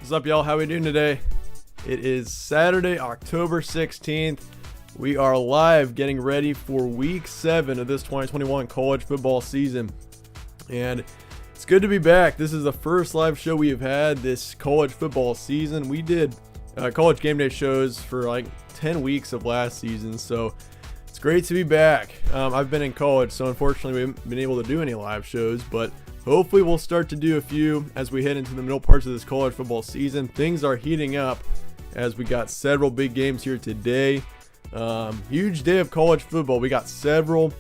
What's up, y'all? How we doing today? It is Saturday, October 16th. We are live getting ready for week 7 of this 2021 college football season. And it's good to be back. This is the first live show we have had this college football season. We did college game day shows for like 10 weeks of last season, so it's great to be back. I've been in college, so unfortunately we haven't been able to do any live shows, but hopefully we'll start to do a few as we head into the middle parts of this college football season. Things are heating up as we got several big games here today. Huge day of college football. We got several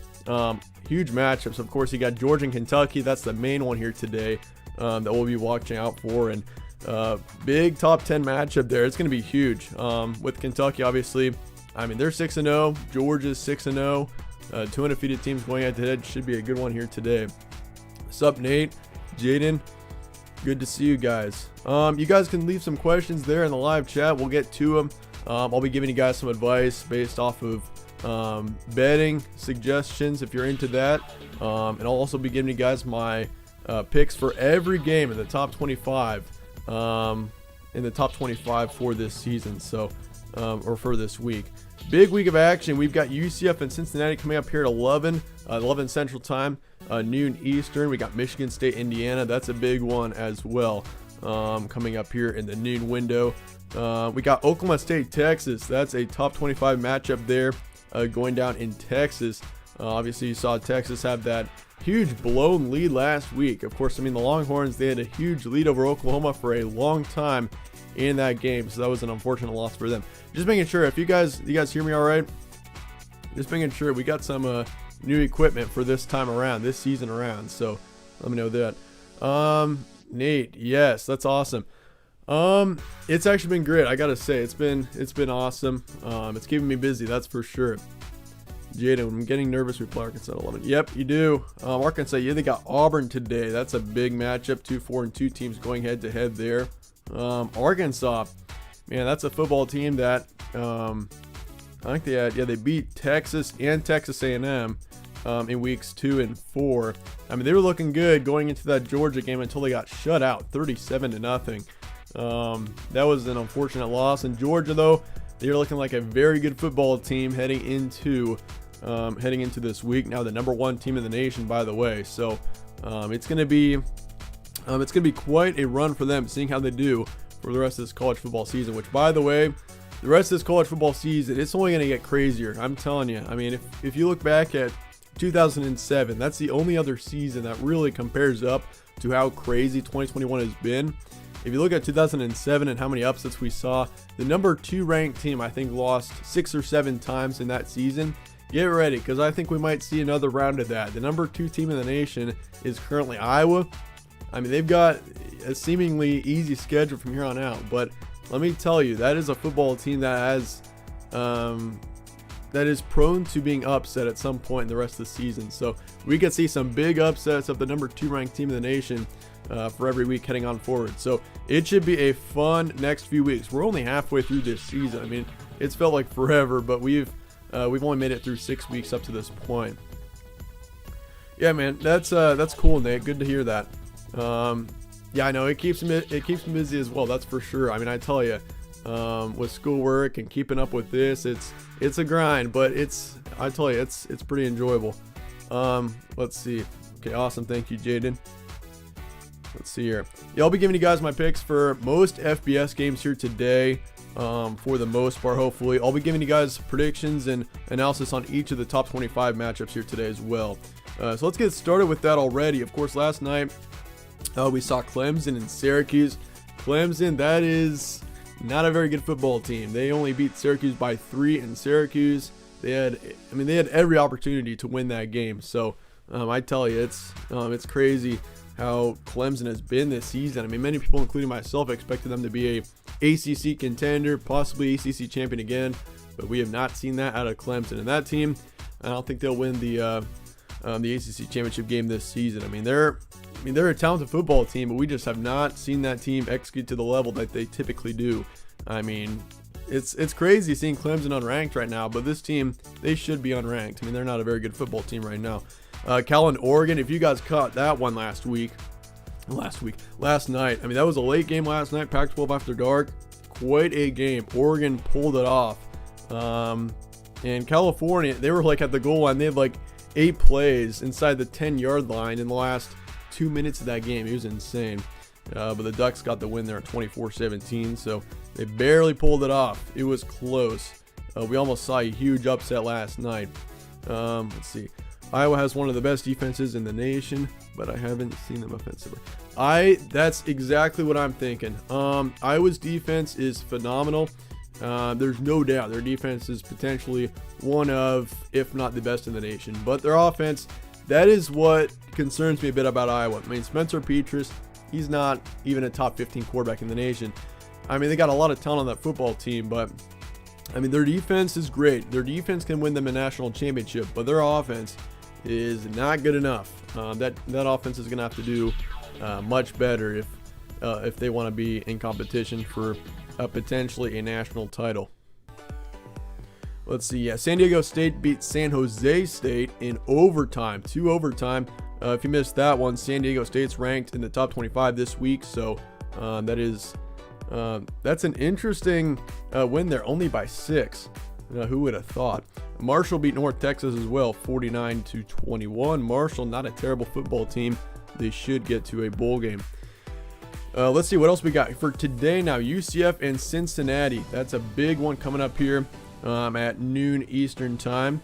huge matchups. Of course, you got Georgia and Kentucky. That's the main one here today that we'll be watching out for. And big top 10 matchup there. It's going to be huge. With Kentucky, obviously, I mean, they're 6-0. Georgia's 6-0. Two undefeated teams going head to head. Should be a good one here today. What's up, Nate? Jaden? Good to see you guys. You guys can leave some questions there in the live chat. We'll get to them. I'll be giving you guys some advice based off of betting suggestions if you're into that. And I'll also be giving you guys my picks for every game in the top 25. In the top 25 for this season. So, or for this week. Big week of action. We've got UCF and Cincinnati coming up here at 11 Central Time, noon Eastern. We got Michigan State, Indiana. That's a big one as well, coming up here in the noon window. We got Oklahoma State, Texas. That's a top 25 matchup there, going down in Texas. Obviously, you saw Texas have that huge blown lead last week. Of course, I mean, the Longhorns, they had a huge lead over Oklahoma for a long time in that game, so that was an unfortunate loss for them. Just making sure, if you guys hear me all right, just making sure we got some new equipment for this time around, this season around, so let me know that. Nate, yes, that's awesome. It's actually been great. I gotta say, it's been awesome. It's keeping me busy, that's for sure. Jaden, I'm getting nervous. We play Arkansas at 11. Yep, you do. Arkansas, yeah, they got Auburn today. That's a big matchup. 2-4-2 teams going head to head there. Arkansas, man, that's a football team that I think they beat Texas and Texas A&M in weeks 2 and 4. I mean, they were looking good going into that Georgia game until they got shut out 37-0. That was an unfortunate loss. And Georgia, though, they're looking like a very good football team heading into this week. Now the #1 team in the nation, by the way. So it's gonna be quite a run for them, seeing how they do for the rest of this college football season. Which, by the way, the rest of this college football season, it's only gonna get crazier. I'm telling you. I mean, if you look back at 2007, that's the only other season that really compares up to how crazy 2021 has been. If you look at 2007 and how many upsets we saw, the #2 ranked team, I think, lost 6 or 7 times in that season. Get ready, because I think we might see another round of that. The #2 team in the nation is currently Iowa. I mean, they've got a seemingly easy schedule from here on out, but let me tell you, that is a football team that is prone to being upset at some point in the rest of the season. So we could see some big upsets of the #2 ranked team in the nation for every week heading on forward. So it should be a fun next few weeks. We're only halfway through this season. I mean, it's felt like forever, but we've only made it through 6 weeks up to this point. Yeah, man, that's cool, Nate. Good to hear that. Yeah, I know it keeps me busy as well. That's for sure. I mean, I tell you, with schoolwork and keeping up with this, it's a grind, but I tell you, it's pretty enjoyable. Let's see. Okay, awesome. Thank you, Jaden. Let's see here. Yeah, I'll be giving you guys my picks for most FBS games here today. For the most part, hopefully. I'll be giving you guys predictions and analysis on each of the top 25 matchups here today as well. So let's get started with that already. Of course, last night we saw Clemson and Syracuse. Clemson, that is not a very good football team. They only beat Syracuse by 3, and Syracuse, they had every opportunity to win that game. So I tell you, it's crazy how Clemson has been this season. I mean, many people, including myself, expected them to be a ACC contender, possibly ACC champion again, but we have not seen that out of Clemson. And that team, I don't think they'll win the ACC championship game this season. I mean, they're a talented football team, but we just have not seen that team execute to the level that they typically do. I mean, it's crazy seeing Clemson unranked right now, but this team, they should be unranked. I mean, they're not a very good football team right now. Cal and Oregon, if you guys caught that one last week, last night. I mean, that was a late game last night, Pac-12 after dark. Quite a game. Oregon pulled it off. And California, they were like at the goal line. They had like 8 plays inside the 10-yard line in the last 2 minutes of that game. It was insane. But the Ducks got the win there at 24-17, so they barely pulled it off. It was close. We almost saw a huge upset last night. Let's see. Iowa has one of the best defenses in the nation, but I haven't seen them offensively. That's exactly what I'm thinking. Iowa's defense is phenomenal. There's no doubt their defense is potentially one of, if not the best in the nation. But their offense, that is what concerns me a bit about Iowa. I mean, Spencer Petras, he's not even a top 15 quarterback in the nation. I mean, they got a lot of talent on that football team, but I mean, their defense is great. Their defense can win them a national championship, but their offense is not good enough. That offense is going to have to do much better if they want to be in competition for potentially a national title. Let's see. Yeah, San Diego State beat San Jose State in overtime, 2 overtime. If you missed that one, San Diego State's ranked in the top 25 this week, so that's an interesting win there, only by 6. Who would have thought? Marshall beat North Texas as well, 49-21. Marshall, not a terrible football team. They should get to a bowl game. Let's see what else we got for today now. UCF and Cincinnati. That's a big one coming up here at noon Eastern time.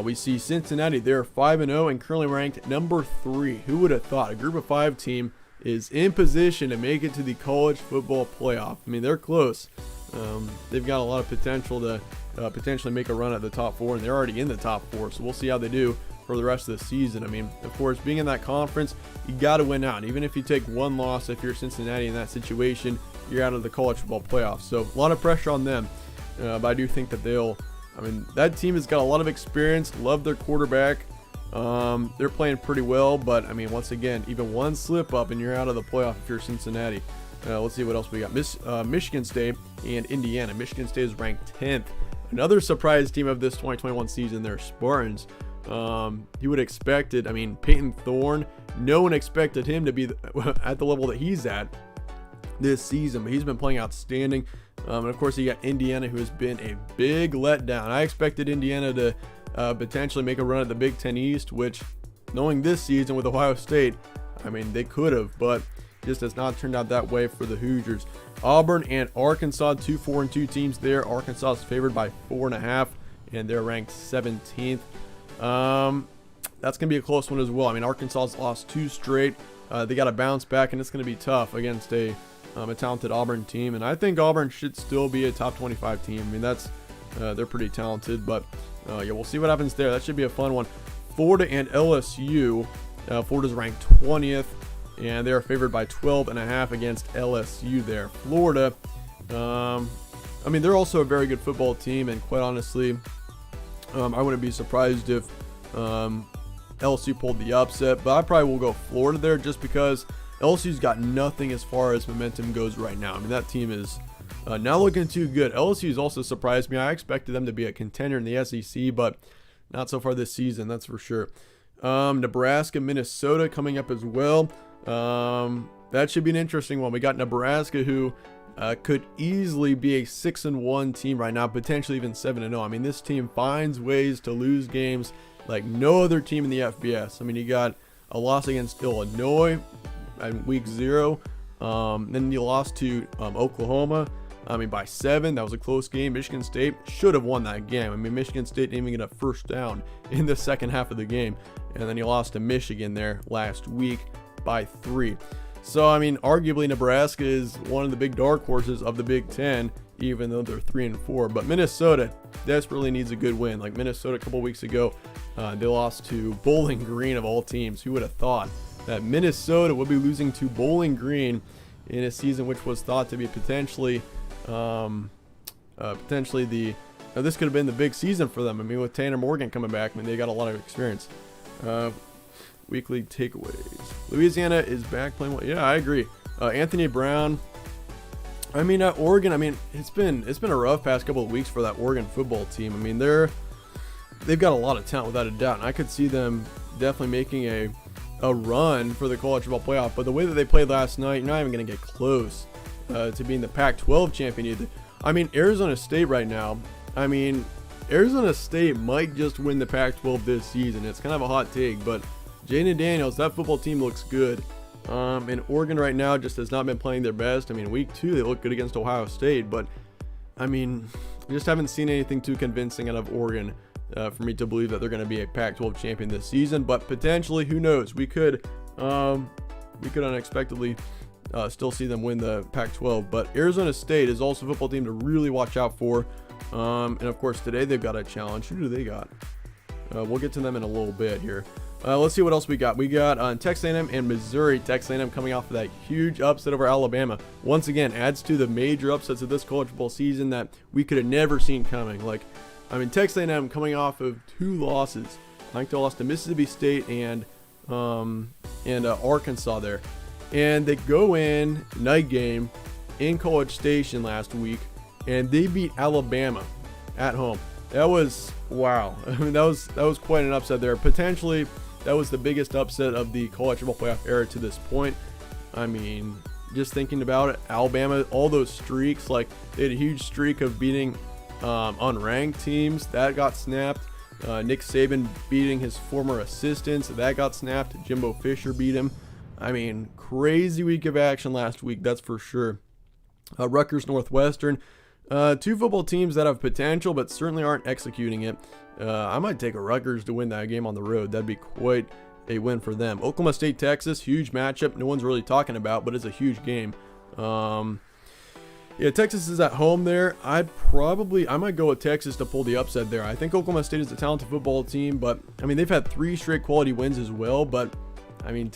We see Cincinnati. They're 5-0 and currently ranked number 3. Who would have thought? A group of 5 team is in position to make it to the college football playoff. I mean, they're close. They've got a lot of potential to potentially make a run at the top 4, and they're already in the top 4, so we'll see how they do for the rest of the season. I mean, of course, being in that conference, you got to win out. Even if you take one loss, if you're Cincinnati in that situation, you're out of the college football playoffs. So a lot of pressure on them, but I do think that that team has got a lot of experience, love their quarterback. They're playing pretty well, but I mean, once again, even one slip up and you're out of the playoff if you're Cincinnati. Let's see what else we got. Michigan State and Indiana. Michigan State is ranked 10th. Another surprise team of this 2021 season, they're Spartans. You would expect it. I mean, Peyton Thorne, no one expected him to be at the level that he's at this season, but he's been playing outstanding. And of course, you got Indiana, who has been a big letdown. I expected Indiana to potentially make a run at the Big Ten East, which, knowing this season with Ohio State, I mean, they could have, but just has not turned out that way for the Hoosiers. Auburn and Arkansas, 2 4-2 teams there. Arkansas is favored by 4.5, and they're ranked 17th. That's going to be a close one as well. I mean, Arkansas's lost 2 straight. They got to bounce back, and it's going to be tough against a talented Auburn team. And I think Auburn should still be a top 25 team. I mean, they're pretty talented, but yeah, we'll see what happens there. That should be a fun one. Florida and LSU. Florida's ranked 20th, and they're favored by 12.5 against LSU there. Florida, I mean, they're also a very good football team, and quite honestly, I wouldn't be surprised if LSU pulled the upset, but I probably will go Florida there just because LSU's got nothing as far as momentum goes right now. I mean, that team is not looking too good. LSU's also surprised me. I expected them to be a contender in the SEC, but not so far this season, that's for sure. Nebraska, Minnesota coming up as well. That should be an interesting one. We got Nebraska, who could easily be a 6-1 team right now, potentially even 7-0. I mean, this team finds ways to lose games like no other team in the FBS. I mean, you got a loss against Illinois in week 0. Then you lost to Oklahoma. I mean, by 7. That was a close game. Michigan State should have won that game. I mean, Michigan State didn't even get a first down in the second half of the game. And then you lost to Michigan there last week by 3. So, I mean, arguably Nebraska is one of the big dark horses of the Big Ten, even though they're 3-4. But Minnesota desperately needs a good win. Like Minnesota a couple weeks ago, they lost to Bowling Green of all teams. Who would have thought that Minnesota would be losing to Bowling Green in a season which was thought to be potentially this could have been the big season for them. I mean, with Tanner Morgan coming back, I mean, they got a lot of experience. Weekly takeaways. Louisiana is back playing well. Yeah, I agree. Anthony Brown. I mean, at Oregon, I mean, it's been a rough past couple of weeks for that Oregon football team. I mean, they've got a lot of talent without a doubt, and I could see them definitely making a run for the college football playoff, but the way that they played last night, you're not even going to get close to being the Pac-12 champion either. I mean, Arizona State right now, Arizona State might just win the Pac-12 this season. It's kind of a hot take, but Jaden Daniels, that football team looks good. And Oregon right now just has not been playing their best. I mean, week 2, they look good against Ohio State, but I mean, I just haven't seen anything too convincing out of Oregon for me to believe that they're going to be a Pac-12 champion this season. But potentially, who knows? We could unexpectedly still see them win the Pac-12. But Arizona State is also a football team to really watch out for. And of course, today they've got a challenge. Who do they got? We'll get to them in a little bit here. Let's see what else we got. We got Texas A&M and Missouri. Texas A&M coming off of that huge upset over Alabama. Once again, adds to the major upsets of this college football season that we could have never seen coming. Texas A&M coming off of 2 losses. I think they lost to Mississippi State and Arkansas there. And they go in night game in College Station last week, and they beat Alabama at home. That was wow. I mean, that was quite an upset there. Potentially, that was the biggest upset of the college football playoff era to this point. I mean, just thinking about it, Alabama, all those streaks, they had a huge streak of beating unranked teams. That got snapped. Nick Saban beating his former assistants. That got snapped. Jimbo Fisher beat him. I mean, crazy week of action last week, that's for sure. Rutgers Northwestern. 2 football teams that have potential but certainly aren't executing it. I might take a Rutgers to win that game on the road. That'd be quite a win for them. Oklahoma State, Texas, huge matchup. No one's really talking about, but it's a huge game. Yeah, Texas is at home there. I might go with Texas to pull the upset there. I think Oklahoma State is a talented football team, but I mean, they've had 3 straight quality wins as well. But I mean,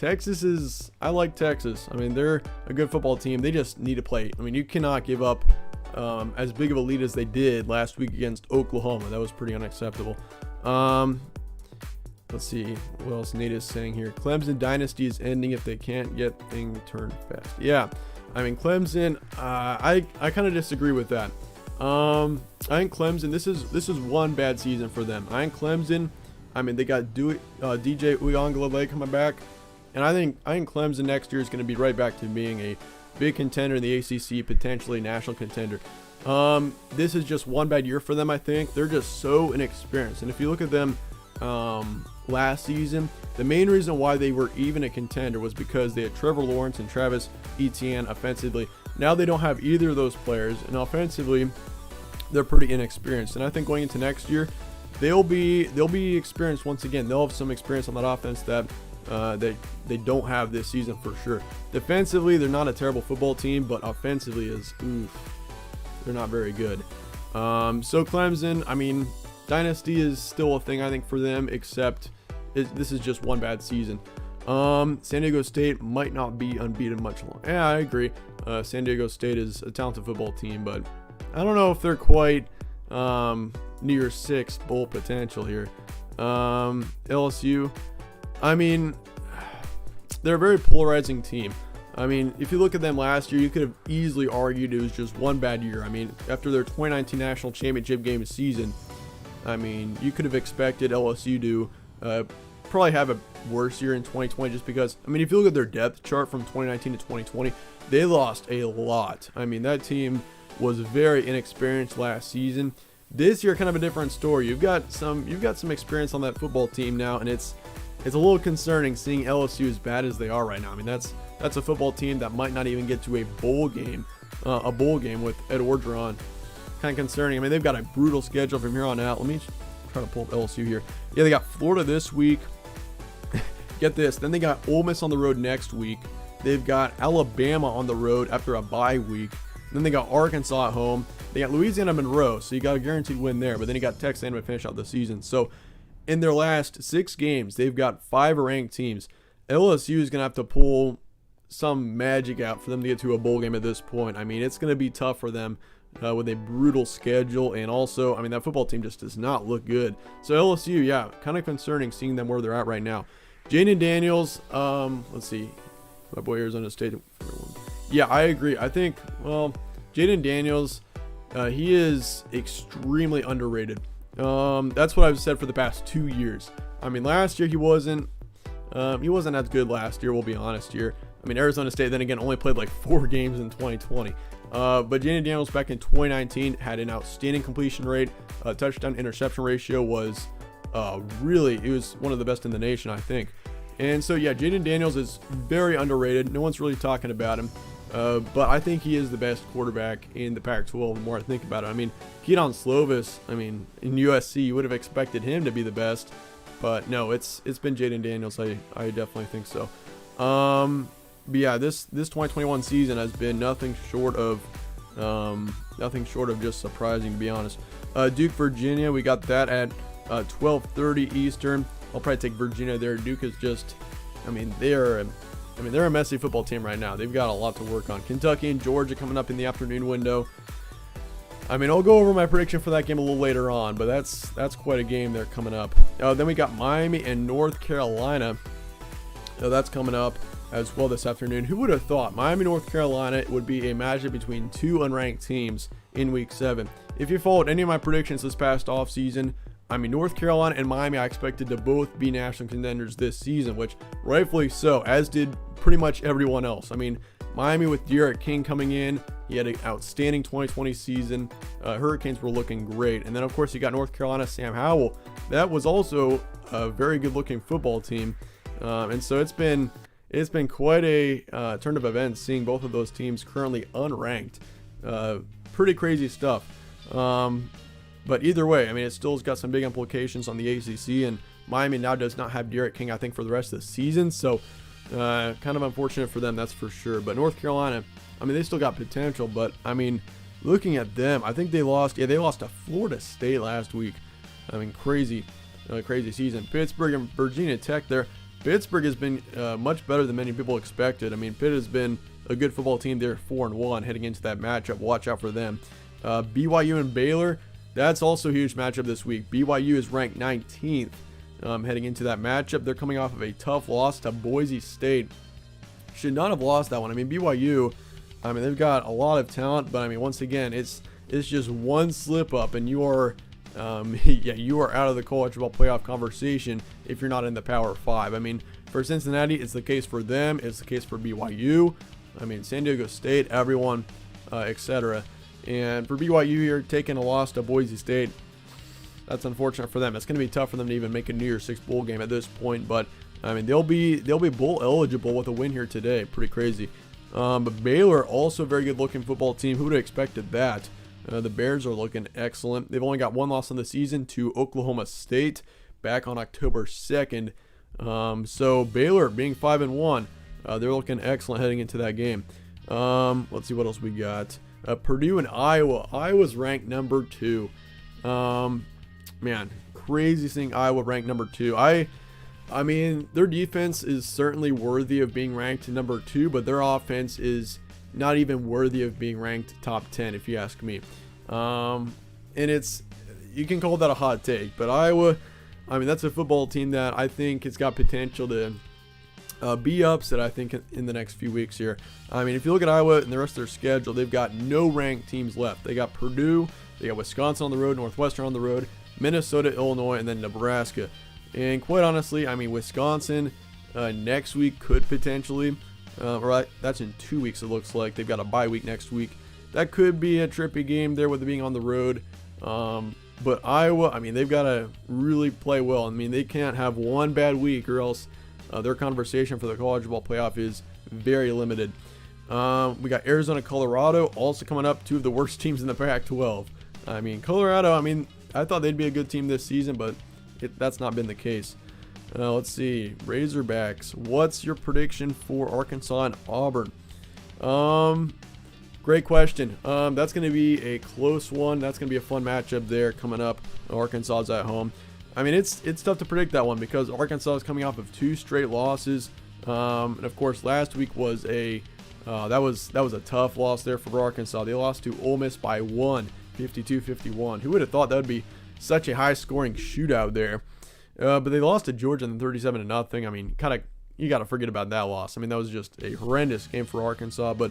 I like Texas. I mean, they're a good football team. They just need to play. I mean, you cannot give up as big of a lead as they did last week against Oklahoma. That was pretty unacceptable. Let's see what else Nate is saying here. Clemson dynasty is ending if they can't get things turned fast. Yeah, I mean, Clemson, I kind of disagree with that. I think Clemson, this is one bad season for them. I think Clemson, I mean, they got DJ Uiagalelei coming back, and I think Clemson next year is going to be right back to being a big contender in the ACC, potentially national contender. This is just one bad year for them. I think they're just so inexperienced, and if you look at them last season, the main reason why they were even a contender was because they had Trevor Lawrence and Travis Etienne offensively. Now they don't have either of those players, and offensively they're pretty inexperienced. And I think going into next year, they'll be experienced once again. They'll have some experience on that offense that they don't have this season for sure. Defensively, they're not a terrible football team, but offensively they're not very good. So Clemson, I mean, dynasty is still a thing, I think, for them, except this is just one bad season. San Diego State might not be unbeaten much longer. Yeah, I agree. San Diego State is a talented football team, but I don't know if they're quite New Year's Six bowl potential here. LSU, I mean, they're a very polarizing team. I mean, if you look at them last year, you could have easily argued it was just one bad year. I mean, after their 2019 national championship game season, I mean, you could have expected LSU to probably have a worse year in 2020 just because, I mean, if you look at their depth chart from 2019 to 2020, they lost a lot. I mean, that team was very inexperienced last season. This year, kind of a different story. You've got some experience on that football team now, and it's a little concerning seeing LSU as bad as they are right now. I mean, that's a football team that might not even get to a bowl game with Ed Orgeron. Kind of concerning. I mean, they've got a brutal schedule from here on out. Let me try to pull up LSU here. Yeah, they got Florida this week. Get this. Then they got Ole Miss on the road next week. They've got Alabama on the road after a bye week. Then they got Arkansas at home. They got Louisiana Monroe, so you got a guaranteed win there. But then you got Texas A&M to finish out the season. So in their last 6 games, they've got 5 ranked teams. LSU is going to have to pull some magic out for them to get to a bowl game at this point. I mean, it's going to be tough for them with a brutal schedule. And also, I mean, that football team just does not look good. So LSU, yeah, kind of concerning seeing them where they're at right now. Jaden Daniels, let's see. My boy Arizona State. Yeah, I agree. I think, well, Jaden Daniels, he is extremely underrated. That's what I've said for the past 2 years. I mean, last year he wasn't He wasn't as good last year, we'll be honest here. I mean, Arizona State, then again, only played like 4 games in 2020. But Jaden Daniels back in 2019 had an outstanding completion rate. Touchdown interception ratio was it was one of the best in the nation, I think. And so, yeah, Jaden Daniels is very underrated. No one's really talking about him. But I think he is the best quarterback in the Pac-12 the more I think about it. I mean, Keaton Slovis, in USC, you would have expected him to be the best. But no, it's been Jaden Daniels. I definitely think so. But yeah, this 2021 season has been nothing short of just surprising, to be honest. Duke, Virginia, we got that at 12:30 Eastern. I'll probably take Virginia there. Duke is just, they're a messy football team right now. They've got a lot to work on. Kentucky and Georgia coming up in the afternoon window. I'll go over my prediction for that game a little later on, but that's quite a game there coming up. Then we got Miami and North Carolina. That's coming up as well this afternoon. Who would have thought Miami, North Carolina would be a matchup between 2 unranked teams in Week 7? If you followed any of my predictions this past offseason, North Carolina and Miami I expected to both be national contenders this season, which rightfully so, as did pretty much everyone else. Miami with Derek King coming in, he had an outstanding 2020 season. Hurricanes were looking great. And then, of course, you got North Carolina, Sam Howell. That was also a very good-looking football team. And so it's been quite a turn of events seeing both of those teams currently unranked. Pretty crazy stuff. But either way, it still has got some big implications on the ACC, and Miami now does not have Derek King, I think, for the rest of the season. So kind of unfortunate for them, that's for sure. But North Carolina, they still got potential. But, looking at them, I think they lost to Florida State last week. Crazy season. Pittsburgh and Virginia Tech there. Pittsburgh has been much better than many people expected. Pitt has been a good football team. They're 4-1 heading into that matchup. Watch out for them. BYU and Baylor, that's also a huge matchup this week. BYU is ranked 19th heading into that matchup. They're coming off of a tough loss to Boise State. Should not have lost that one. BYU, they've got a lot of talent, but once again, it's just one slip up and you are you are out of the college football playoff conversation if you're not in the Power 5. For Cincinnati, it's the case for them. It's the case for BYU. San Diego State, everyone, etc. And for BYU here, taking a loss to Boise State, that's unfortunate for them. It's going to be tough for them to even make a New Year's Six bowl game at this point. But they'll be bowl eligible with a win here today. Pretty crazy. But Baylor, also a very good looking football team. Who would have expected that? The Bears are looking excellent. They've only got one loss on the season to Oklahoma State back on October 2nd. So Baylor being 5-1, they're looking excellent heading into that game. Let's see what else we got. Purdue and Iowa. Iowa's ranked number 2. Crazy seeing Iowa ranked number 2. Their defense is certainly worthy of being ranked number 2, but their offense is not even worthy of being ranked top 10, if you ask me. And you can call that a hot take, but Iowa, that's a football team that I think has got potential to be upset, I think, in the next few weeks here. If you look at Iowa and the rest of their schedule, they've got no ranked teams left. They got Purdue, they got Wisconsin on the road, Northwestern on the road, Minnesota, Illinois, and then Nebraska. And quite honestly, Wisconsin next week could potentially, that's in 2 weeks it looks like. They've got a bye week next week. That could be a trippy game there with it being on the road. But Iowa, they've got to really play well. They can't have one bad week or else their conversation for the college football playoff is very limited. We got Arizona, Colorado also coming up, 2 of the worst teams in the Pac-12. Colorado, I thought they'd be a good team this season, but that's not been the case. Let's see. Razorbacks. What's your prediction for Arkansas and Auburn? Great question. That's going to be a close one. That's going to be a fun matchup there coming up. Arkansas is at home. It's tough to predict that one because Arkansas is coming off of 2 straight losses. And of course, last week was that was a tough loss there for Arkansas. They lost to Ole Miss by 1, 52-51. Who would have thought that would be such a high-scoring shootout there? But they lost to Georgia in 37-0. You got to forget about that loss. That was just a horrendous game for Arkansas, but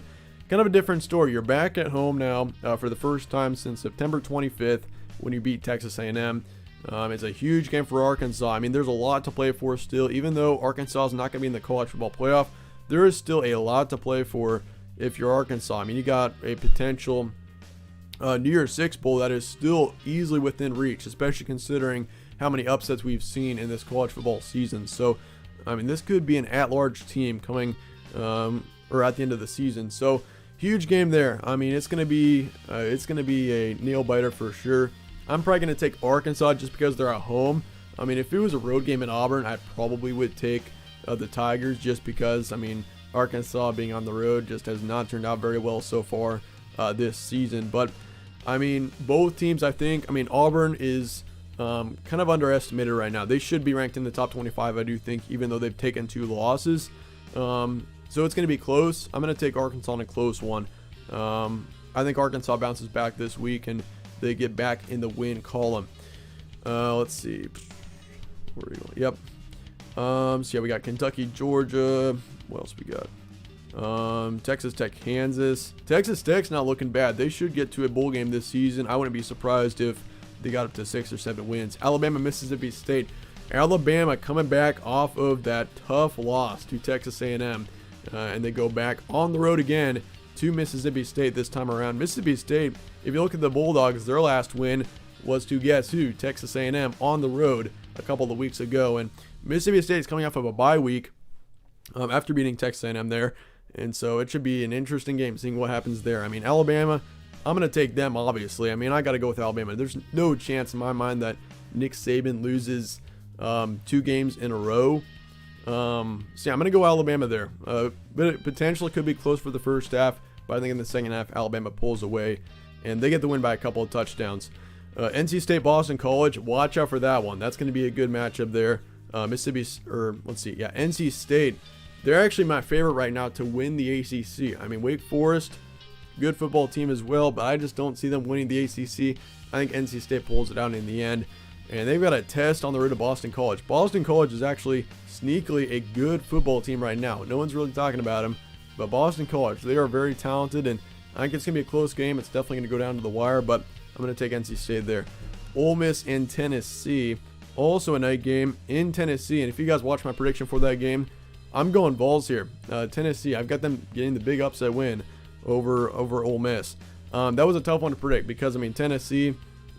kind of a different story. You're back at home now for the first time since September 25th when you beat Texas A&M. It's a huge game for Arkansas. I mean, there's a lot to play for still. Even though Arkansas is not going to be in the college football playoff, there is still a lot to play for if you're Arkansas. I mean, you got a potential New Year's Six bowl that is still easily within reach, especially considering how many upsets we've seen in this college football season. So, I mean, this could be an at-large team coming or at the end of the season. So, huge game there. I mean, it's gonna be a nail biter for sure. I'm probably gonna take Arkansas just because they're at home. I mean, if it was a road game in Auburn, I probably would take the Tigers just because, I mean, Arkansas being on the road just has not turned out very well so far this season. But I mean, both teams, I think. I mean, Auburn is kind of underestimated right now. They should be ranked in the top 25, I do think, even though they've taken 2 losses. So it's going to be close. I'm going to take Arkansas in a close one. I think Arkansas bounces back this week and they get back in the win column. Let's see. Where are we going? Yep. So yeah, we got Kentucky, Georgia. What else we got? Texas Tech, Kansas. Texas Tech's not looking bad. They should get to a bowl game this season. I wouldn't be surprised if they got up to 6 or 7 wins. Alabama, Mississippi State. Alabama coming back off of that tough loss to Texas A&M. And they go back on the road again to Mississippi State this time around. Mississippi State, if you look at the Bulldogs, their last win was to guess who? Texas A&M on the road a couple of weeks ago. And Mississippi State is coming off of a bye week after beating Texas A&M there. And so it should be an interesting game seeing what happens there. I mean, Alabama, I'm going to take them, obviously. I mean, I got to go with Alabama. There's no chance in my mind that Nick Saban loses 2 games in a row. So yeah, I'm going to go Alabama there. But it potentially could be close for the first half, but I think in the second half, Alabama pulls away, and they get the win by a couple of touchdowns. NC State, Boston College, watch out for that one. That's going to be a good matchup there. NC State, they're actually my favorite right now to win the ACC. I mean, Wake Forest, good football team as well, but I just don't see them winning the ACC. I think NC State pulls it out in the end. And they've got a test on the road to Boston College. Boston College is actually sneakily a good football team right now. No one's really talking about them, but Boston College, they are very talented, and I think it's going to be a close game. It's definitely going to go down to the wire, but I'm going to take NC State there. Ole Miss and Tennessee, also a night game in Tennessee, and if you guys watch my prediction for that game, I'm going Vols here. Tennessee, I've got them getting the big upset win over Ole Miss. That was a tough one to predict because, I mean, Tennessee,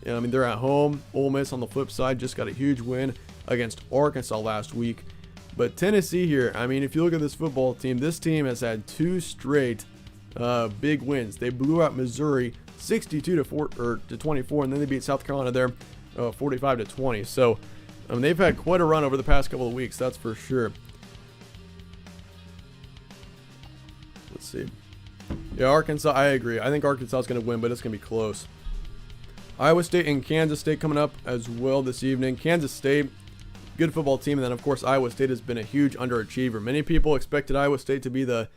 I mean, they're at home. Ole Miss on the flip side just got a huge win against Arkansas last week. But Tennessee here, I mean, if you look at this football team, this team has had 2 straight big wins. They blew out Missouri 62-24, and then they beat South Carolina there 45-20. So they've had quite a run over the past couple of weeks, that's for sure. Let's see. Yeah, Arkansas, I agree. I think Arkansas is going to win, but it's going to be close. Iowa State and Kansas State coming up as well this evening. Kansas State, good football team. And then, of course, Iowa State has been a huge underachiever. Many people expected Iowa State to be the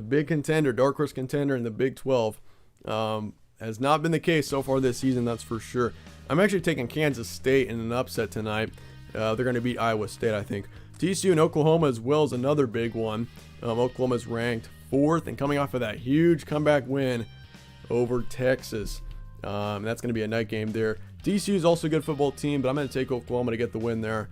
big contender, dark horse contender in the Big 12. Has not been the case so far this season, that's for sure. I'm actually taking Kansas State in an upset tonight. They're going to beat Iowa State, I think. TCU and Oklahoma as well as another big one. Oklahoma's ranked 4th and coming off of that huge comeback win over Texas. That's going to be a night game there. TCU is also a good football team, but I'm going to take Oklahoma to get the win there.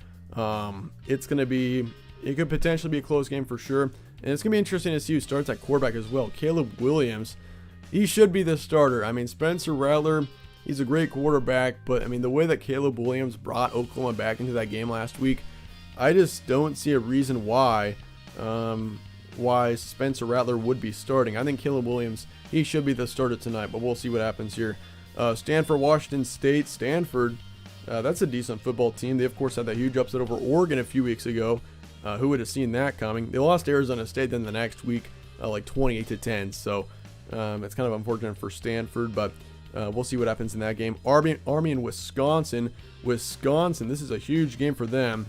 It could potentially be a close game for sure. And it's going to be interesting to see who starts at quarterback as well. Caleb Williams, he should be the starter. I mean, Spencer Rattler, he's a great quarterback, but I mean, the way that Caleb Williams brought Oklahoma back into that game last week, I just don't see a reason why Spencer Rattler would be starting. I think Caleb Williams, he should be the starter tonight, but we'll see what happens here. Stanford, Washington State. Stanford, that's a decent football team. They, of course, had that huge upset over Oregon a few weeks ago. Who would have seen that coming? They lost to Arizona State then the next week, like 28-10. So it's kind of unfortunate for Stanford, but we'll see what happens in that game. Army and Wisconsin. Wisconsin, this is a huge game for them.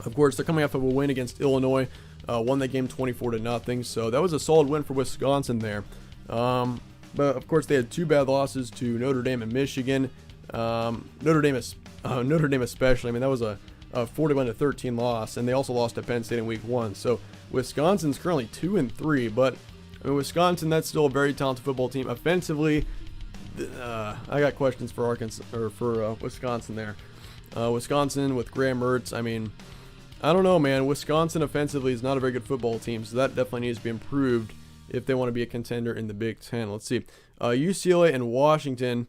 Of course, they're coming off of a win against Illinois. Won that game 24-0. So that was a solid win for Wisconsin there. But of course, they had 2 bad losses to Notre Dame and Michigan. Notre Dame especially. I mean, that was a 41-13 loss, and they also lost to Penn State in Week 1. So Wisconsin's currently 2-3, but I mean, Wisconsin, that's still a very talented football team. Offensively, I got questions for Arkansas or for Wisconsin there. Wisconsin with Graham Mertz, I mean, I don't know, man. Wisconsin offensively is not a very good football team, so that definitely needs to be improved if they want to be a contender in the Big Ten. Let's see. UCLA and Washington,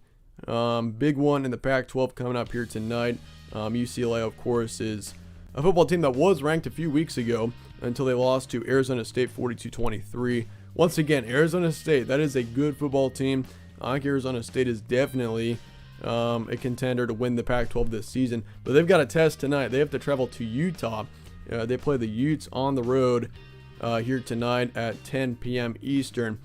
big one in the Pac-12 coming up here tonight. UCLA, of course, is a football team that was ranked a few weeks ago until they lost to Arizona State 42-23. Once again, Arizona State, that is a good football team. I think Arizona State is definitely a contender to win the Pac-12 this season, but they've got a test tonight. They have to travel to Utah. They play the Utes on the road here tonight at 10 p.m. Eastern.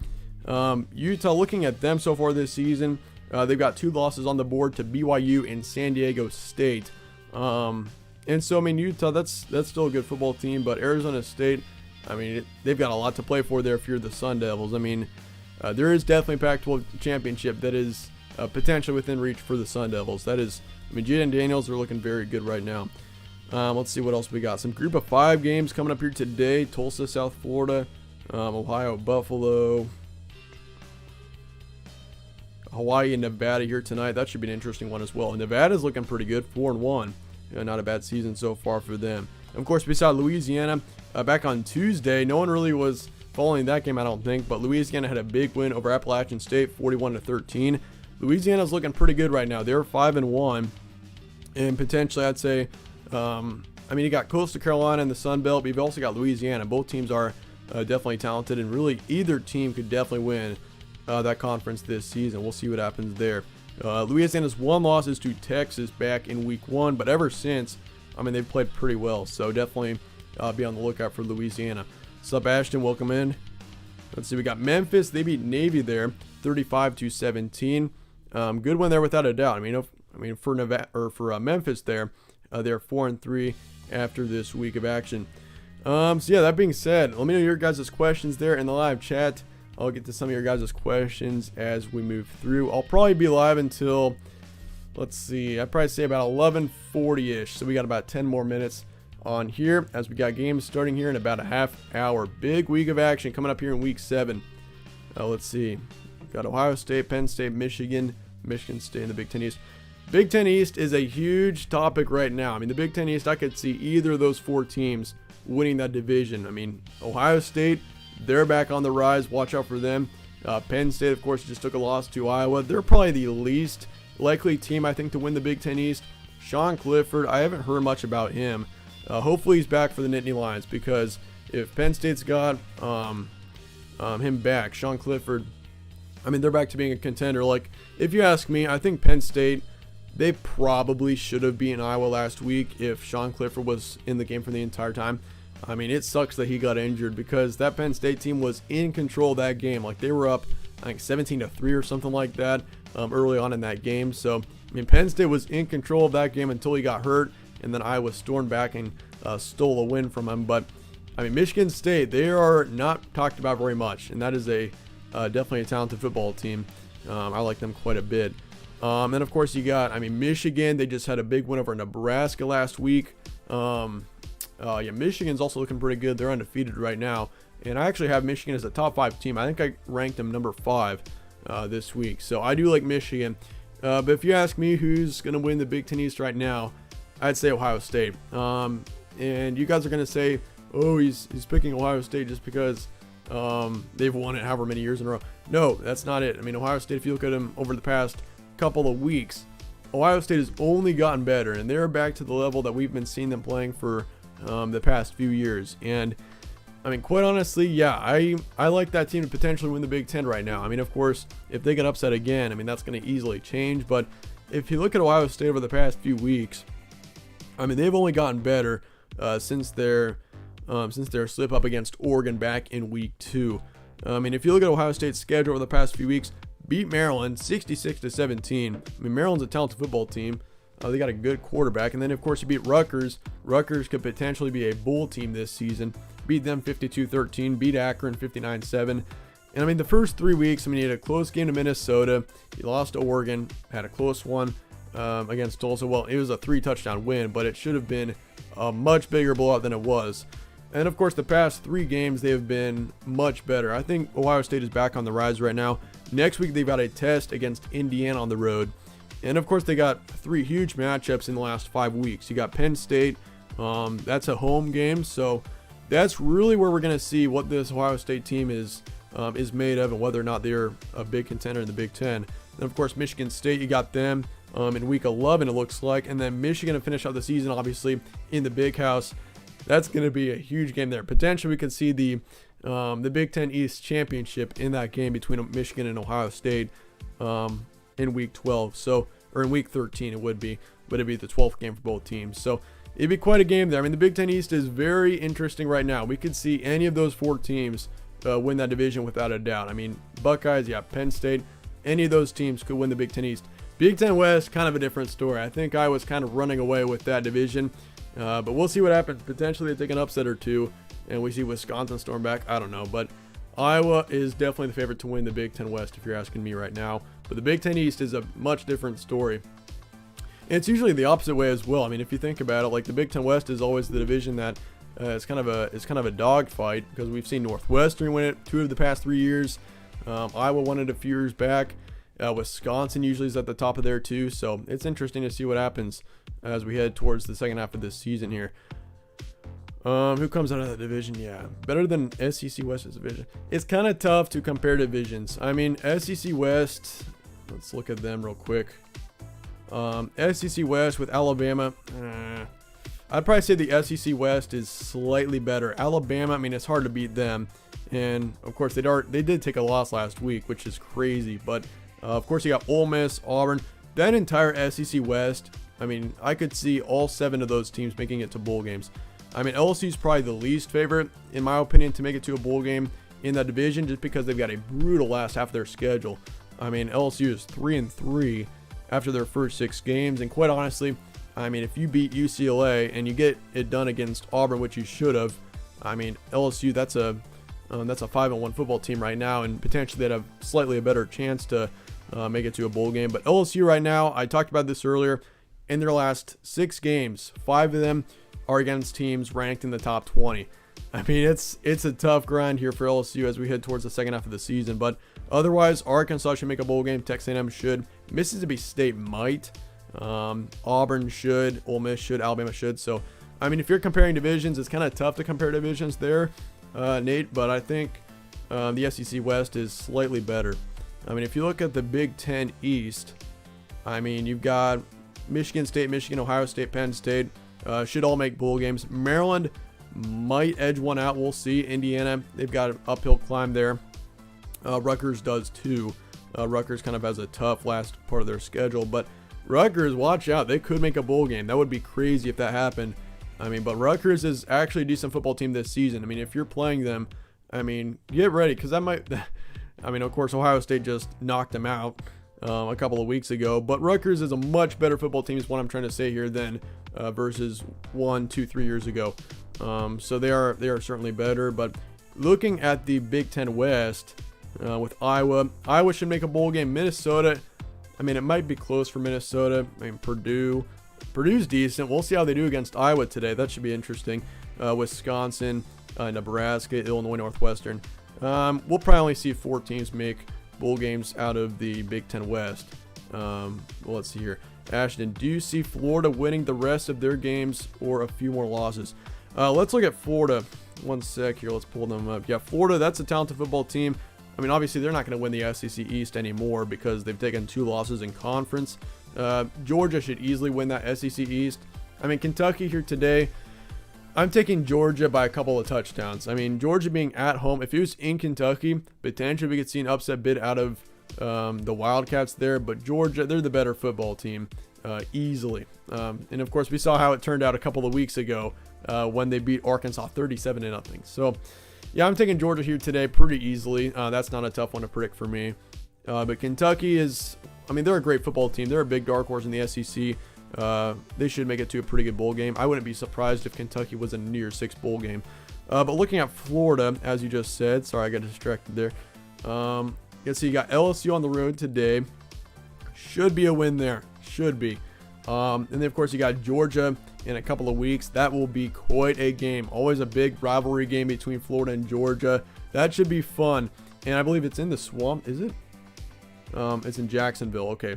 Utah, looking at them so far this season, they've got 2 losses on the board to BYU and San Diego State. And so, I mean, Utah, that's still a good football team, but Arizona State, I mean, they've got a lot to play for there if you're the Sun Devils. I mean, there is definitely a Pac-12 championship that is potentially within reach for the Sun Devils. That is, I mean, Jaden Daniels are looking very good right now. Let's see what else we got. Some group of 5 games coming up here today. Tulsa, South Florida, Ohio, Buffalo, Hawaii, and Nevada here tonight. That should be an interesting one as well. Nevada's looking pretty good, 4-1. Not a bad season so far for them. And of course, we saw Louisiana back on Tuesday. No one really was following that game, I don't think, but Louisiana had a big win over Appalachian State, 41-13. Louisiana's looking pretty good right now. They're 5-1, and potentially, I'd say, I mean, you got Coastal Carolina and the Sun Belt, but you've also got Louisiana. Both teams are definitely talented, and really either team could definitely win that conference this season. We'll see what happens there. Louisiana's 1 loss is to Texas back in week 1, but ever since, I mean, they've played pretty well, so definitely be on the lookout for Louisiana. What's up, Ashton? Welcome in. Let's see, we got Memphis. They beat Navy there, 35-17. Good one there without a doubt. I mean, for Nevada or for Memphis there, they're 4-3 after this week of action. So yeah, that being said, let me know your guys' questions there in the live chat. I'll get to some of your guys' questions as we move through. I'll probably be live until, let's see, I'd probably say about 11:40-ish. So we got about 10 more minutes on here as we got games starting here in about a half hour. Big week of action coming up here in week 7. Let's see. Got Ohio State, Penn State, Michigan State in the Big Ten East. Big Ten East is a huge topic right now. I mean, the Big Ten East, I could see either of those 4 teams winning that division. I mean, Ohio State, they're back on the rise. Watch out for them. Penn State, of course, just took a loss to Iowa. They're probably the least likely team, I think, to win the Big Ten East. Sean Clifford, I haven't heard much about him. Hopefully he's back for the Nittany Lions, because if Penn State's got him back, Sean Clifford, I mean, they're back to being a contender. Like, if you ask me, I think Penn State, they probably should have beaten Iowa last week if Sean Clifford was in the game for the entire time. I mean, it sucks that he got injured, because that Penn State team was in control of that game. Like, they were up, I think, 17-3 or something like that early on in that game. So, I mean, Penn State was in control of that game until he got hurt, and then Iowa stormed back and stole a win from him. But, I mean, Michigan State, they are not talked about very much, and that is definitely a talented football team. I like them quite a bit. And, of course, you got, I mean, Michigan, they just had a big win over Nebraska last week. Yeah, Michigan's also looking pretty good. They're undefeated right now. And I actually have Michigan as a top 5 team. I think I ranked them number 5 this week. So I do like Michigan. But if you ask me who's going to win the Big Ten East right now, I'd say Ohio State. And you guys are going to say, oh, he's picking Ohio State just because they've won it however many years in a row. No, that's not it. I mean, Ohio State, if you look at them over the past couple of weeks, Ohio State has only gotten better, and they're back to the level that we've been seeing them playing for the past few years. And I mean, quite honestly, yeah, I like that team to potentially win the Big Ten right now. I mean, of course, if they get upset again, I mean, that's going to easily change. But if you look at Ohio State over the past few weeks, I mean, they've only gotten better since their slip up against Oregon back in week 2. I mean, if you look at Ohio State's schedule over the past few weeks, beat Maryland 66-17. I mean, Maryland's a talented football team. They got a good quarterback. And then, of course, you beat Rutgers. Rutgers could potentially be a bowl team this season. Beat them 52-13. Beat Akron 59-7. And, I mean, the first 3 weeks, I mean, you had a close game to Minnesota. You lost to Oregon. Had a close one against Tulsa. Well, it was a 3-touchdown win, but it should have been a much bigger blowout than it was. And, of course, the past 3 games, they have been much better. I think Ohio State is back on the rise right now. Next week, they've got a test against Indiana on the road. And of course, they got 3 huge matchups in the last 5 weeks. You got Penn State. That's a home game, so that's really where we're going to see what this Ohio State team is made of and whether or not they're a big contender in the Big Ten. And of course, Michigan State, you got them in week 11, it looks like. And then Michigan to finish out the season, obviously, in the Big House. That's going to be a huge game there. Potentially, we could see the Big Ten East Championship in that game between Michigan and Ohio State in week 12. So, or in week 13 it would be, but it'd be the 12th game for both teams. So it'd be quite a game there. I mean, the Big Ten East is very interesting right now. We could see any of those 4 teams win that division without a doubt. I mean, Buckeyes, yeah, Penn State, any of those teams could win the Big Ten East. Big Ten West, kind of a different story. I think I was kind of running away with that division, but we'll see what happens. Potentially they take an upset or two, and we see Wisconsin storm back. I don't know, but Iowa is definitely the favorite to win the Big Ten West if you're asking me right now. But the Big Ten East is a much different story. And it's usually the opposite way as well. I mean, if you think about it, like the Big Ten West is always the division that it's kind of a dogfight, because we've seen Northwestern win it 2 of the past 3 years. Iowa won it a few years back. Wisconsin usually is at the top of there too. So it's interesting to see what happens as we head towards the second half of this season here. Who comes out of that division? Yeah, better than SEC West's division. It's kind of tough to compare divisions. I mean, SEC West, let's look at them real quick. SEC West with Alabama, I'd probably say the SEC West is slightly better. Alabama, I mean, it's hard to beat them. And of course, they did take a loss last week, which is crazy. But of course, you got Ole Miss, Auburn, that entire SEC West. I mean, I could see all 7 of those teams making it to bowl games. I mean, LSU is probably the least favorite, in my opinion, to make it to a bowl game in that division, just because they've got a brutal last half of their schedule. I mean, LSU is 3-3 after their first 6 games, and quite honestly, I mean, if you beat UCLA and you get it done against Auburn, which you should have, I mean, LSU, that's a 5-1 football team right now, and potentially they'd have slightly a better chance to make it to a bowl game. But LSU right now, I talked about this earlier, in their last 6 games, 5 of them are against teams ranked in the top 20. I mean, it's a tough grind here for LSU as we head towards the second half of the season. But otherwise, Arkansas should make a bowl game. Texas A&M should. Mississippi State might. Auburn should. Ole Miss should. Alabama should. So, I mean, if you're comparing divisions, it's kind of tough to compare divisions there, Nate. But I think the SEC West is slightly better. I mean, if you look at the Big Ten East, I mean, you've got Michigan State, Michigan, Ohio State, Penn State. Should all make bowl games. Maryland might edge one out. We'll see. Indiana, they've got an uphill climb there. Rutgers does too. Rutgers kind of has a tough last part of their schedule. But Rutgers, watch out. They could make a bowl game. That would be crazy if that happened. I mean, but Rutgers is actually a decent football team this season. I mean, if you're playing them, I mean, get ready, because that might... I mean, of course, Ohio State just knocked them out a couple of weeks ago. But Rutgers is a much better football team is what I'm trying to say here than versus 1, 2, 3 years ago. So they are certainly better. But looking at the Big Ten West with Iowa should make a bowl game. Minnesota, I mean, it might be close for Minnesota. I mean, Purdue's decent. We'll see how they do against Iowa today. That should be interesting. Wisconsin, Nebraska, Illinois, Northwestern. We'll probably only see 4 teams make bowl games out of the Big Ten West. Well, let's see here. Ashton, do you see Florida winning the rest of their games or a few more losses? Let's look at Florida. One sec here. Let's pull them up. Yeah, Florida, that's a talented football team. I mean, obviously, they're not going to win the SEC East anymore because they've taken 2 losses in conference. Georgia should easily win that SEC East. I mean, Kentucky here today, I'm taking Georgia by a couple of touchdowns. I mean, Georgia being at home, if it was in Kentucky, potentially we could see an upset bid out of the Wildcats there. But Georgia, they're the better football team easily. And, of course, we saw how it turned out a couple of weeks ago when they beat Arkansas 37-0. So, yeah, I'm taking Georgia here today pretty easily. That's not a tough one to predict for me. But Kentucky is, I mean, they're a great football team. They're a big dark horse in the SEC. They should make it to a pretty good bowl game. I wouldn't be surprised if Kentucky was a near 6 bowl game. But looking at Florida, as you just said, sorry, I got distracted there. Let's see, you got LSU on the road today. Should be a win there. Should be. And then, of course, you got Georgia in a couple of weeks. That will be quite a game. Always a big rivalry game between Florida and Georgia. That should be fun. And I believe it's in the Swamp. Is it? It's in Jacksonville. Okay.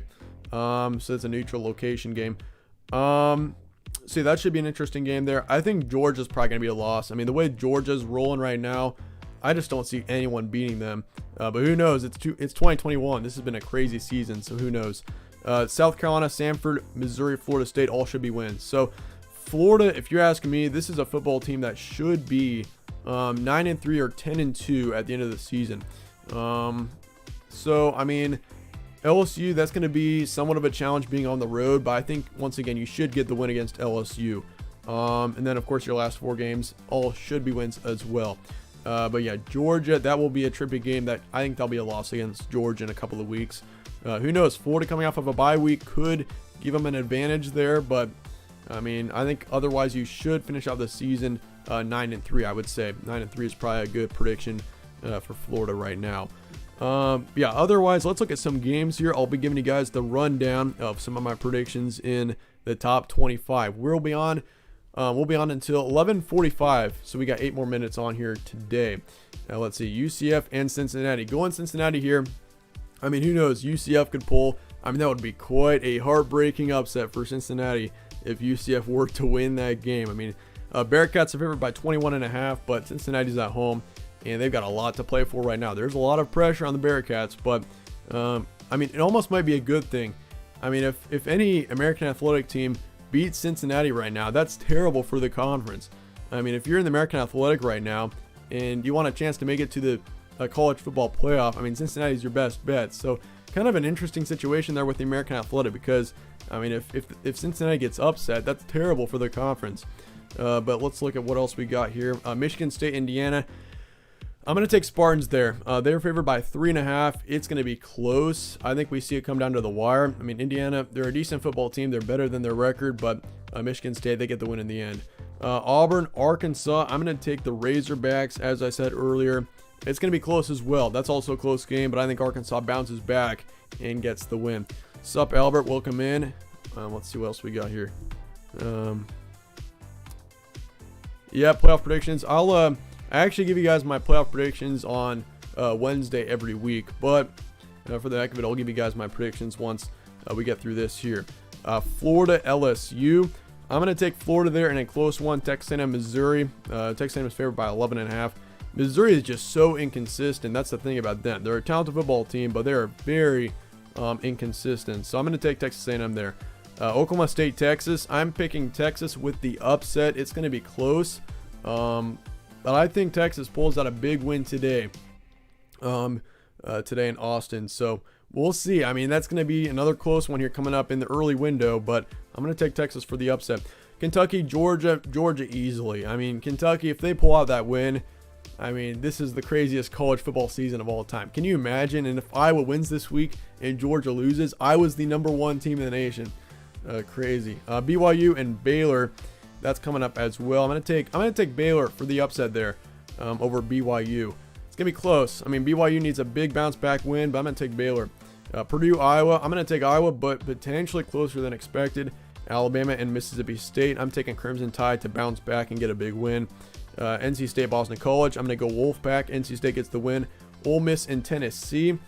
So it's a neutral location game. See, that should be an interesting game there. I think Georgia's probably going to be a loss. I mean, the way Georgia's rolling right now, I just don't see anyone beating them. But who knows? It's 2021. This has been a crazy season, so who knows? South Carolina, Samford, Missouri, Florida State all should be wins. So Florida, if you're asking me, this is a football team that should be 9-3 or 10-2 at the end of the season. So I mean, LSU, that's going to be somewhat of a challenge being on the road, but I think once again you should get the win against LSU. And then of course your last 4 games all should be wins as well. But yeah, Georgia, that will be a trippy game. That I think that'll be a loss against Georgia in a couple of weeks. Who knows? Florida coming off of a bye week could give them an advantage there, but I mean, I think otherwise you should finish out the season 9-3. I would say 9-3 is probably a good prediction for Florida right now. Yeah, otherwise, let's look at some games here. I'll be giving you guys the rundown of some of my predictions in the top 25. We'll be on until 11:45, so we got 8 more minutes on here today. Now let's see, UCF and Cincinnati. Going Cincinnati here. I mean, who knows? UCF could pull. I mean, that would be quite a heartbreaking upset for Cincinnati if UCF were to win that game. I mean, Bearcats are favored by 21.5, but Cincinnati's at home, and they've got a lot to play for right now. There's a lot of pressure on the Bearcats, but I mean, it almost might be a good thing. I mean, if any American Athletic team beats Cincinnati right now, that's terrible for the conference. I mean, if you're in the American Athletic right now and you want a chance to make it to the college football playoff, I mean, Cincinnati's your best bet. So kind of an interesting situation there with the American Athletic, because I mean, if Cincinnati gets upset, that's terrible for the conference. But let's look at what else we got here. Michigan State, Indiana. I'm going to take Spartans there. They're favored by 3.5. It's going to be close. I think we see it come down to the wire. I mean, Indiana, they're a decent football team. They're better than their record, but Michigan State, they get the win in the end. Auburn, Arkansas. I'm going to take the Razorbacks, as I said earlier. It's going to be close as well. That's also a close game, but I think Arkansas bounces back and gets the win. Sup, Albert, welcome in. Let's see what else we got here. Yeah, playoff predictions. I actually give you guys my playoff predictions on Wednesday every week, but for the heck of it, I'll give you guys my predictions once we get through this here. Florida, LSU. I'm going to take Florida there in a close one. Texas A&M, Missouri. Texas A&M is favored by 11.5. Missouri is just so inconsistent. That's the thing about them. They're a talented football team, but they're very inconsistent. So I'm going to take Texas A&M there. Oklahoma State, Texas. I'm picking Texas with the upset. It's going to be close, but I think Texas pulls out a big win today. Today in Austin. So we'll see. I mean, that's going to be another close one here coming up in the early window, but I'm going to take Texas for the upset. Kentucky, Georgia easily. I mean, Kentucky, if they pull out that win, I mean, this is the craziest college football season of all time. Can you imagine? And if Iowa wins this week and Georgia loses, Iowa's the #1 team in the nation. Crazy. BYU and Baylor, that's coming up as well. I'm gonna take Baylor for the upset there over BYU. It's gonna be close. I mean, BYU needs a big bounce back win, but I'm gonna take Baylor. Purdue, Iowa. I'm gonna take Iowa, but potentially closer than expected. Alabama and Mississippi State. I'm taking Crimson Tide to bounce back and get a big win. NC State, Boston College. I'm going to go Wolfpack. NC State gets the win. Ole Miss and Tennessee.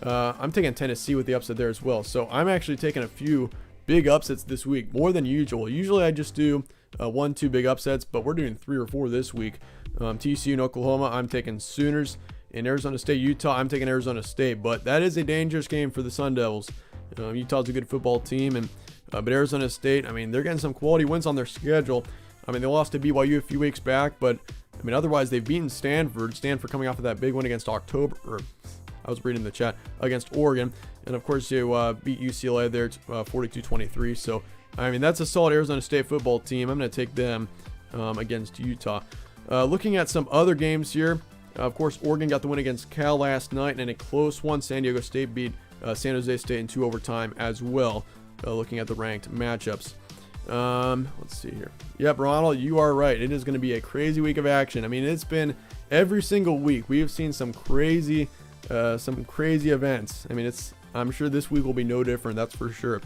I'm taking Tennessee with the upset there as well. So I'm actually taking a few big upsets this week, more than usual. Usually I just do 1-2 big upsets, but we're doing 3 or 4 this week. TCU and Oklahoma, I'm taking Sooners. In Arizona State, Utah, I'm taking Arizona State. But that is a dangerous game for the Sun Devils. Utah's a good football team, and but Arizona State, I mean, they're getting some quality wins on their schedule. I mean, they lost to BYU a few weeks back, but I mean, otherwise they've beaten Stanford. Stanford coming off of that big win against I was reading the chat, against Oregon, and of course they beat UCLA there 42-23. So I mean, that's a solid Arizona State football team. I'm going to take them against Utah. Looking at some other games here, of course, Oregon got the win against Cal last night, and a close one. San Diego State beat San Jose State in 2 overtime as well. Looking at the ranked matchups. Let's see here. Yep, Ronald, you are right. It is going to be a crazy week of action. I mean, it's been every single week we have seen some crazy events. I mean, I'm sure this week will be no different. That's for sure.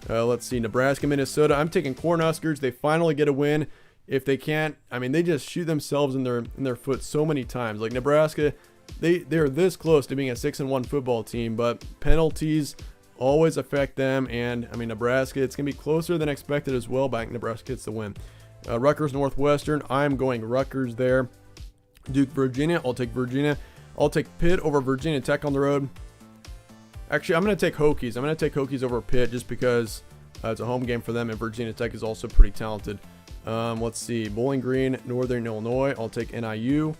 Let's see, Nebraska, Minnesota. I'm taking Cornhuskers. They finally get a win. If they can't, I mean, they just shoot themselves in their foot so many times. Like Nebraska, they're this close to being a 6-1 football team, but penalties, always affect them. And I mean, Nebraska, it's going to be closer than expected as well, but I think Nebraska gets the win. Rutgers Northwestern, I'm going Rutgers there. Duke Virginia, I'll take Virginia. I'll take Pitt over Virginia Tech on the road. Actually, I'm going to take Hokies. I'm going to take Hokies over Pitt just because it's a home game for them, and Virginia Tech is also pretty talented. Let's see. Bowling Green, Northern Illinois. I'll take NIU.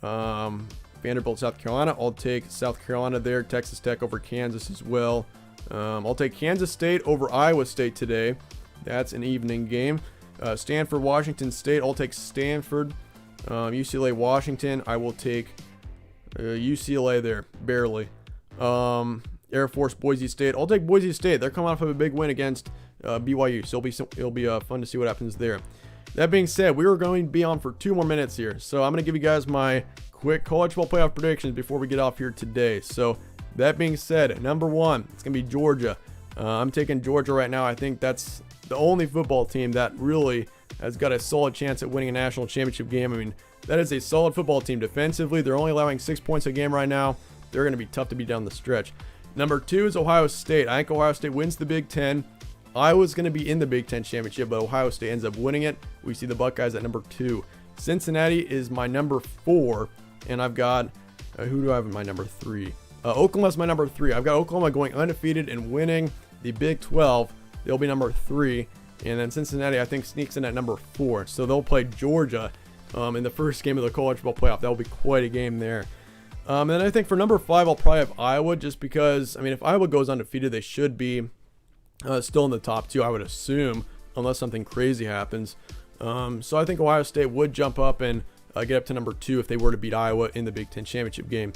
Vanderbilt, South Carolina. I'll take South Carolina there. Texas Tech over Kansas as well. I'll take Kansas State over Iowa State today. That's an evening game. Stanford, Washington State. I'll take Stanford. UCLA, Washington. I will take UCLA there, barely. Air Force, Boise State. I'll take Boise State. They're coming off of a big win against BYU, so it'll be fun to see what happens there. That being said, we are going to be on for 2 more minutes here, so I'm going to give you guys my quick college football playoff predictions before we get off here today. So that being said, number 1, it's going to be Georgia. I'm taking Georgia right now. I think that's the only football team that really has got a solid chance at winning a national championship game. I mean, that is a solid football team defensively. They're only allowing 6 points a game right now. They're going to be tough to beat down the stretch. Number 2 is Ohio State. I think Ohio State wins the Big Ten. Iowa's going to be in the Big Ten championship, but Ohio State ends up winning it. We see the Buckeyes at number 2. Cincinnati is my number 4, and I've got who do I have in my number 3? Oklahoma's my number 3. I've got Oklahoma going undefeated and winning the Big 12. They'll be number 3, and then Cincinnati I think sneaks in at number 4. So they'll play Georgia in the first game of the college football playoff. That will be quite a game there. And then I think for number 5, I'll probably have Iowa, just because, I mean, if Iowa goes undefeated, they should be still in the top 2, I would assume, unless something crazy happens. So I think Ohio State would jump up and get up to number 2 if they were to beat Iowa in the Big Ten championship game.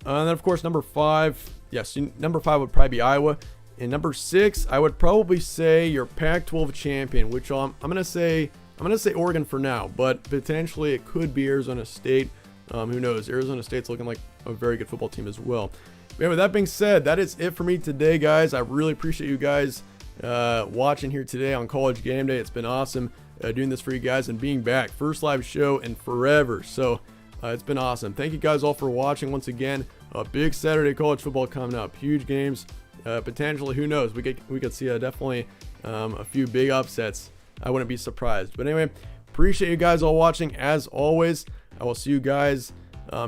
And then, of course, number 5, yes, number 5 would probably be Iowa. And number 6, I would probably say your Pac-12 champion, which I'm gonna say Oregon for now, but potentially it could be Arizona State. Who knows? Arizona State's looking like a very good football team as well. But anyway, that being said, that is it for me today, guys. I really appreciate you guys watching here today on College Game Day. It's been awesome doing this for you guys and being back. First live show in forever. So it's been awesome. Thank you guys all for watching once again. A big Saturday college football coming up. Huge games. Potentially, who knows? We could see definitely a few big upsets. I wouldn't be surprised. But anyway, appreciate you guys all watching as always. I will see you guys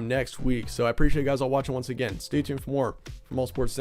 next week. So I appreciate you guys all watching once again. Stay tuned for more from All Sports Central.